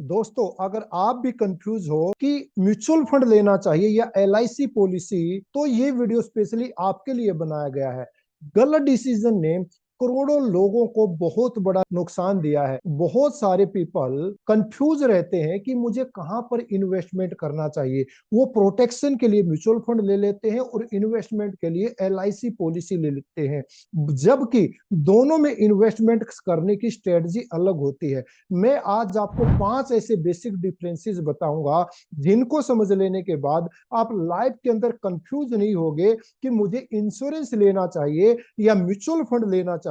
दोस्तों, अगर आप भी कंफ्यूज हो कि म्यूचुअल फंड लेना चाहिए या एलआईसी पॉलिसी, तो ये वीडियो स्पेशली आपके लिए बनाया गया है। गलत डिसीजन ने करोड़ों लोगों को बहुत बड़ा नुकसान दिया है। बहुत सारे पीपल कंफ्यूज रहते हैं कि मुझे कहां पर इन्वेस्टमेंट करना चाहिए। वो प्रोटेक्शन के लिए म्यूचुअल फंड ले लेते हैं और इन्वेस्टमेंट के लिए एलआईसी पॉलिसी ले लेते हैं, जबकि दोनों में इन्वेस्टमेंट करने की स्ट्रेटजी अलग होती है। मैं आज आपको 5 ऐसे बेसिक डिफरेंसेस बताऊंगा जिनको समझ लेने के बाद आप लाइफ के अंदर कंफ्यूज नहीं होगे कि मुझे इंश्योरेंस लेना चाहिए या म्यूचुअल फंड लेना चाहिए।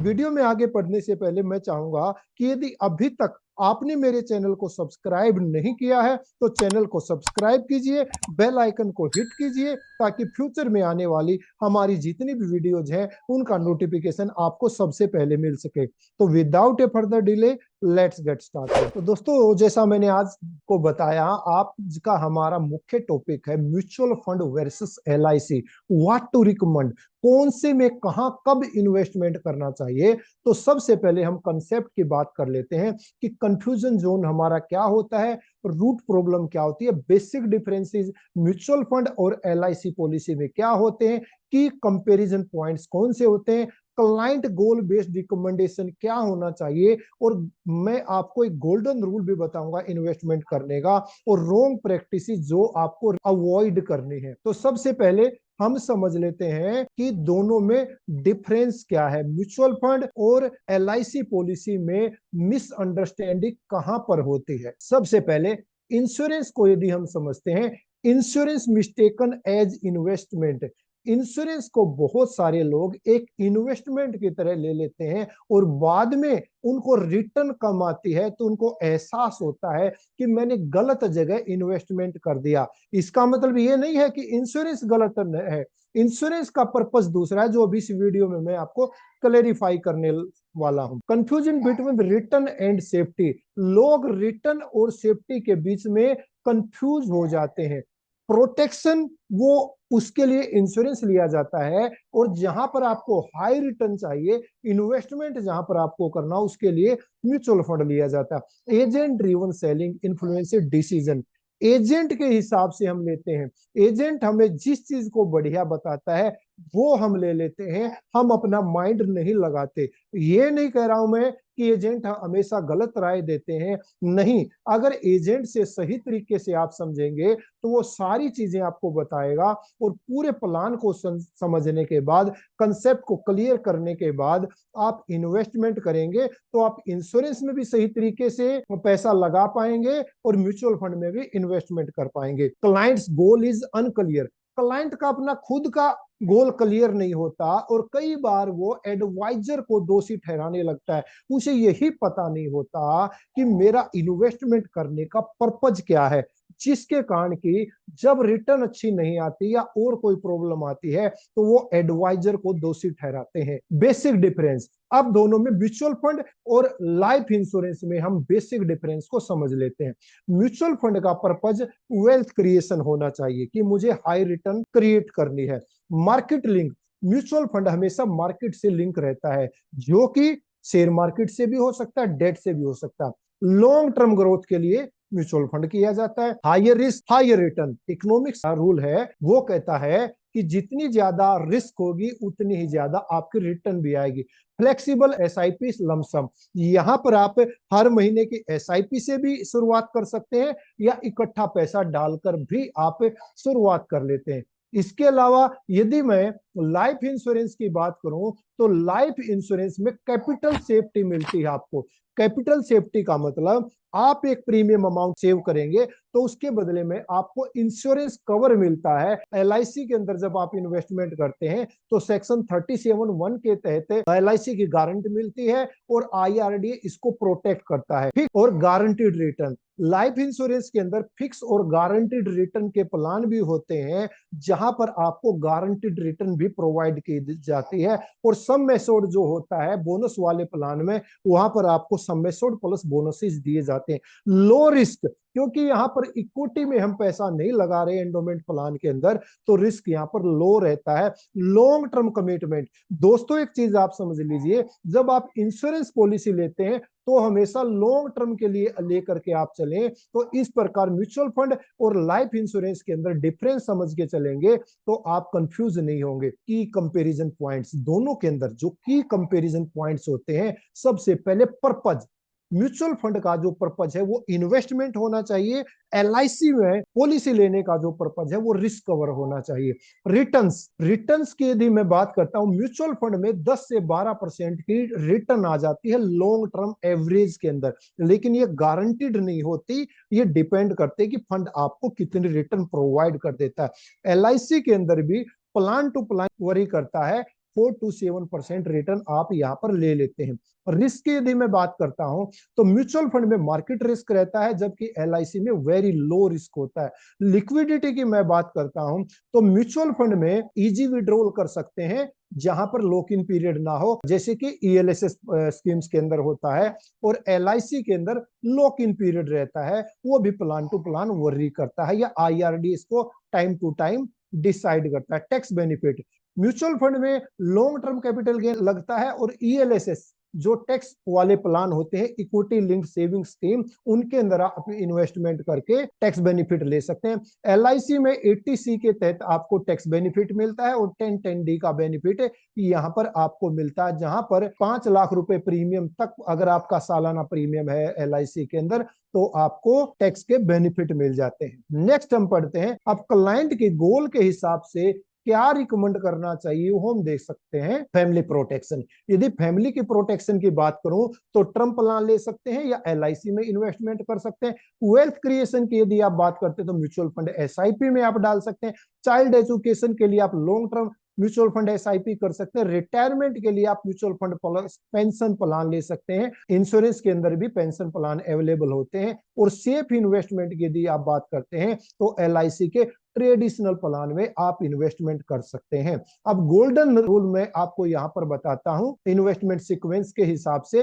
वीडियो में आगे बढ़ने से पहले मैं चाहूंगा कि यदि अभी तक आपने मेरे चैनल को सब्सक्राइब नहीं किया है तो चैनल को सब्सक्राइब कीजिए, बेल आइकन को हिट कीजिए ताकि फ्यूचर में आने वाली हमारी जितनी भी वीडियोज हैं उनका नोटिफिकेशन आपको सबसे पहले मिल सके। तो without A further delay let's get started. तो दोस्तों, जैसा मैंने आज को बताया, आज का हमारा मुख्य टॉपिक है mutual fund versus LIC. What to recommend, कौन से में कहां कब इन्वेस्टमेंट करना चाहिए। तो सबसे पहले हम कंसेप्ट की बात कर लेते हैं कि कंफ्यूजन जोन हमारा क्या होता है, रूट प्रॉब्लम क्या होती है, बेसिक डिफरेंसेस म्यूचुअल फंड और एलआईसी पॉलिसी में क्या होते हैं, की कंपैरिजन पॉइंट्स कौन से होते हैं, क्लाइंट गोल बेस्ड रिकमेंडेशन क्या होना चाहिए, और मैं आपको एक गोल्डन रूल भी बताऊंगा इन्वेस्टमेंट करने का, और रॉन्ग प्रैक्टिस जो आपको अवॉइड करनी है। तो सबसे पहले हम समझ लेते हैं कि दोनों में डिफरेंस क्या है, म्यूचुअल फंड और एलआईसी पॉलिसी में मिसअंडरस्टैंडिंग कहां पर होती है। सबसे पहले इंश्योरेंस को यदि हम समझते हैं, insurance mistaken as investment. Insurance को बहुत सारे लोग एक इन्वेस्टमेंट की तरह ले लेते हैं और बाद में उनको रिटर्न कम आती है तो उनको एहसास होता है कि मैंने गलत जगह इन्वेस्टमेंट कर दिया। इसका मतलब ये नहीं है कि इंश्योरेंस गलत है, इंश्योरेंस का पर्पस दूसरा है, जो अभी इस वीडियो में मैं आपको क्लेरिफाई करने वाला हूं। Confusion between return and safety, लोग रिटर्न और सेफ्टी के बीच में कंफ्यूज हो जाते हैं। प्रोटेक्शन वो उसके लिए इंश्योरेंस लिया जाता है, और जहां पर आपको हाई रिटर्न चाहिए, इन्वेस्टमेंट जहां पर आपको करना उसके लिए म्यूचुअल फंड लिया जाता है। Agent driven selling influenced decision, agent के हिसाब से हम लेते हैं। एजेंट हमें जिस चीज को बढ़िया बताता है वो हम ले लेते हैं, हम अपना माइंड नहीं लगाते। ये नहीं कह रहा हूं मैं कि एजेंट हमेशा गलत राय देते हैं, नहीं। अगर एजेंट से सही तरीके से आप समझेंगे तो वो सारी चीजें आपको बताएगा, और पूरे प्लान को समझने के बाद, कंसेप्ट को क्लियर करने के बाद आप इन्वेस्टमेंट करेंगे तो आप इंश्योरेंस में भी सही तरीके से पैसा लगा पाएंगे और म्यूचुअल फंड में भी इन्वेस्टमेंट कर पाएंगे। Clients goal is unclear, client का अपना खुद का गोल क्लियर नहीं होता और कई बार वो एडवाइजर को दोषी ठहराने लगता है। उसे यही पता नहीं होता कि मेरा इन्वेस्टमेंट करने का पर्पज क्या है, जिसके कारण की जब रिटर्न अच्छी नहीं आती या और कोई प्रॉब्लम आती है तो वो एडवाइजर को दोषी ठहराते हैं। बेसिक डिफरेंस, अब दोनों में म्यूचुअल फंड और लाइफ इंश्योरेंस में हम बेसिक डिफरेंस को समझ लेते हैं। म्यूचुअल फंड का पर्पज वेल्थ क्रिएशन होना चाहिए कि मुझे हाई रिटर्न क्रिएट करनी है। मार्केट लिंक, म्यूचुअल फंड हमेशा मार्केट से लिंक रहता है, जो कि शेयर मार्केट से भी हो सकता है, डेट से भी हो सकता है। लॉन्ग टर्म ग्रोथ के लिए म्यूचुअल फंड किया जाता है। Higher risk higher return, economics का रूल है, वो कहता है कि जितनी ज्यादा रिस्क होगी उतनी ही ज्यादा आपकी रिटर्न भी आएगी। फ्लेक्सिबल एसआईपी लमसम, यहां पर आप हर महीने की एसआईपी से भी शुरुआत कर सकते हैं या इकट्ठा पैसा डालकर भी आप शुरुआत कर लेते हैं। इसके अलावा यदि मैं लाइफ इंश्योरेंस की बात करूं तो लाइफ इंश्योरेंस में कैपिटल सेफ्टी मिलती है आपको। कैपिटल सेफ्टी का मतलब आप एक प्रीमियम अमाउंट सेव करेंगे तो उसके बदले में आपको इंश्योरेंस कवर मिलता है। एलआईसी के अंदर जब आप इन्वेस्टमेंट करते हैं तो सेक्शन 37(1) के तहत एलआईसी की गारंटी मिलती है और आईआरडीए इसको प्रोटेक्ट करता है। फिक्स और गारंटीड रिटर्न, लाइफ इंश्योरेंस के अंदर फिक्स और गारंटीड रिटर्न के प्लान भी होते हैं, जहां पर आपको गारंटीड रिटर्न भी प्रोवाइड की जाती है। और सम एश्योर्ड जो होता है बोनस वाले प्लान में, वहां पर आपको सम एश्योर्ड प्लस बोनसेस दिए जाते हैं। लो रिस्क, क्योंकि यहां पर इक्विटी में हम पैसा नहीं लगा रहे एंडोमेंट प्लान के अंदर, तो रिस्क यहां पर लो रहता है। लॉन्ग टर्म कमिटमेंट, दोस्तों एक चीज आप समझ लीजिए, जब आप इंश्योरेंस पॉलिसी लेते हैं तो हमेशा लॉन्ग टर्म के लिए लेकर के आप चलें। तो इस प्रकार म्यूचुअल फंड और लाइफ इंश्योरेंस के अंदर डिफरेंस समझ के चलेंगे तो आप कंफ्यूज नहीं होंगे। की कंपैरिजन पॉइंट्स, दोनों के अंदर जो की कंपैरिजन पॉइंट्स होते हैं, सबसे पहले पर्पज। म्यूचुअल फंड का जो पर्पज है वो इन्वेस्टमेंट होना चाहिए। एलआईसी में पॉलिसी लेने का जो पर्पज है वो रिस्क कवर होना चाहिए। रिटर्न्स, रिटर्न्स की यदि मैं बात करता हूं, म्यूचुअल फंड में 10 से 12% की रिटर्न आ जाती है लॉन्ग टर्म एवरेज के अंदर, लेकिन ये गारंटीड नहीं होती, ये डिपेंड करते हैं कि फंड आपको कितनी रिटर्न प्रोवाइड कर देता है। एलआईसी के अंदर भी प्लान टू प्लान वरी करता है, 4 to 7% रिटर्न आप यहां पर ले लेते हैं। रिस्क की यदि मैं बात करता हूं तो म्यूचुअल फंड में मार्केट रिस्क रहता है, जबकि एलआईसी में वेरी लो रिस्क होता है। लिक्विडिटी की मैं बात करता हूं तो म्यूचुअल फंड में इजी विड्रॉल कर सकते हैं जहां पर लॉक इन पीरियड ना हो, जैसे कि ईएलएसएस स्कीम्स के अंदर होता है, और एलआईसी के अंदर लॉक इन पीरियड रहता है, वो भी प्लान टू प्लान वर्री करता है, या आईआरडी इसको टाइम टू टाइम डिसाइड करता है। टैक्स बेनिफिट, म्यूचुअल फंड में लॉन्ग टर्म कैपिटल गेन लगता है, और ईएलएसएस जो टैक्स वाले प्लान होते हैं, इक्विटी लिंक्ड सेविंग स्कीम, उनके अंदर आप इन्वेस्टमेंट करके टैक्स बेनिफिट ले सकते हैं। एलआईसी में 80C के तहत आपको टैक्स बेनिफिट मिलता है, और 1010D का बेनिफिट यहाँ पर आपको मिलता है, जहां पर 5 लाख रुपए प्रीमियम तक अगर आपका सालाना प्रीमियम है एलआईसी के अंदर तो आपको टैक्स के बेनिफिट मिल जाते हैं। नेक्स्ट हम पढ़ते हैं, अब क्लाइंट के गोल के हिसाब से क्या रिकमेंड करना चाहिए, वो हम देख सकते हैं। फैमिली प्रोटेक्शन, यदि फैमिली की प्रोटेक्शन की बात करूं तो टर्म प्लान ले सकते हैं या एलआईसी में इन्वेस्टमेंट कर सकते हैं। वेल्थ क्रिएशन की यदि आप बात करते हैं तो म्यूचुअल फंड एसआईपी में आप डाल सकते हैं। चाइल्ड एजुकेशन के लिए आप long term mutual fund SIP कर सकते हैं। रिटायरमेंट के लिए आप mutual fund plus pension plan ले सकते हैं। इंश्योरेंस के अंदर भी पेंशन प्लान अवेलेबल होते हैं। और सेफ इन्वेस्टमेंट की यदि आप बात करते हैं तो एलआईसी के ट्रेडिशनल प्लान में आप इन्वेस्टमेंट कर सकते हैं। अब गोल्डन रूल में आपको यहां पर बताता हूं, इन्वेस्टमेंट सीक्वेंस के हिसाब से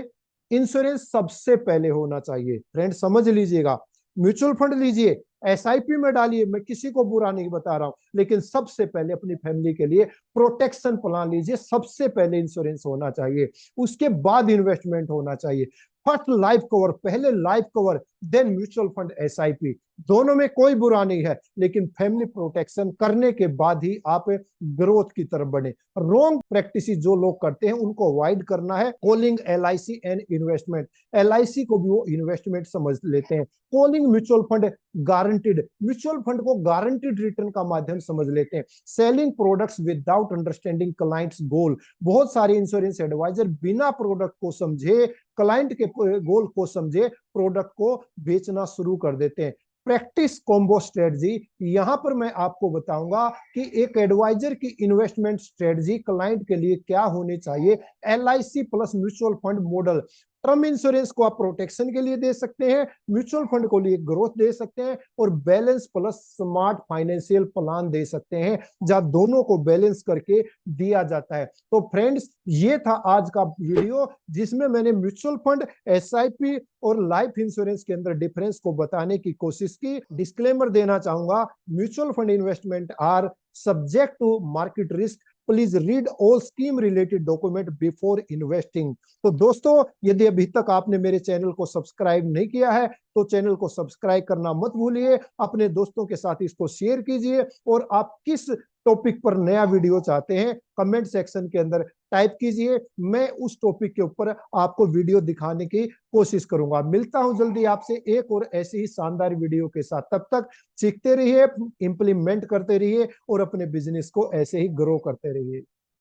इंश्योरेंस सबसे पहले होना चाहिए। फ्रेंड समझ लीजिएगा, म्यूचुअल फंड लीजिए, एसआईपी में डालिए, मैं किसी को बुरा नहीं बता रहा हूं, लेकिन सबसे पहले अपनी फैमिली के लिए प्रोटेक्शन प्लान लीजिए। सबसे पहले इंश्योरेंस होना चाहिए, उसके बाद इन्वेस्टमेंट होना चाहिए। फर्स्ट लाइफ कवर, पहले life cover, then mutual fund SIP, दोनों में कोई बुरा नहीं है, लेकिन फैमिली प्रोटेक्शन करने के बाद ही आप ग्रोथ की तरफ बढ़े। रॉन्ग प्रैक्टिस जो लोग करते हैं उनको अवॉइड करना है। Calling LIC and investment, LIC को भी वो इन्वेस्टमेंट समझ लेते हैं। Calling mutual fund guaranteed, mutual fund को गारंटीड रिटर्न का माध्यम समझ लेते हैं। Selling products without understanding client's goal, बहुत सारे इंश्योरेंस एडवाइजर बिना प्रोडक्ट को समझे, क्लाइंट के गोल को समझे, प्रोडक्ट को बेचना शुरू कर देते हैं। प्रैक्टिस कॉम्बो स्ट्रेटजी, यहां पर मैं आपको बताऊंगा कि एक एडवाइजर की इन्वेस्टमेंट स्ट्रेटजी क्लाइंट के लिए क्या होनी चाहिए। LIC plus mutual fund model, term insurance को आप प्रोटेक्शन के लिए दे सकते हैं, म्यूचुअल फंड को लिए ग्रोथ दे सकते हैं, और balance plus smart financial plan दे सकते हैं, जहां दोनों को बैलेंस करके दिया जाता है। तो फ्रेंड्स, ये था आज का वीडियो जिसमें मैंने म्यूचुअल फंड, एसआईपी और लाइफ इंश्योरेंस के अंदर डिफरेंस को बताने की कोशिश की। डिस्क्लेमर देना चाहूंगा, mutual fund investment are subject to market risk, please read all scheme related document before investing. तो दोस्तों, यदि अभी तक आपने मेरे चैनल को सब्सक्राइब नहीं किया है तो चैनल को सब्सक्राइब करना मत भूलिए, अपने दोस्तों के साथ इसको शेयर कीजिए, और आप किस टॉपिक पर नया वीडियो चाहते हैं कमेंट सेक्शन के अंदर टाइप कीजिए, मैं उस टॉपिक के ऊपर आपको वीडियो दिखाने की कोशिश करूंगा। मिलता हूं जल्दी आपसे एक और ऐसी ही शानदार वीडियो के साथ, तब तक सीखते रहिए, इंप्लीमेंट करते रहिए और अपने बिजनेस को ऐसे ही ग्रो करते रहिए।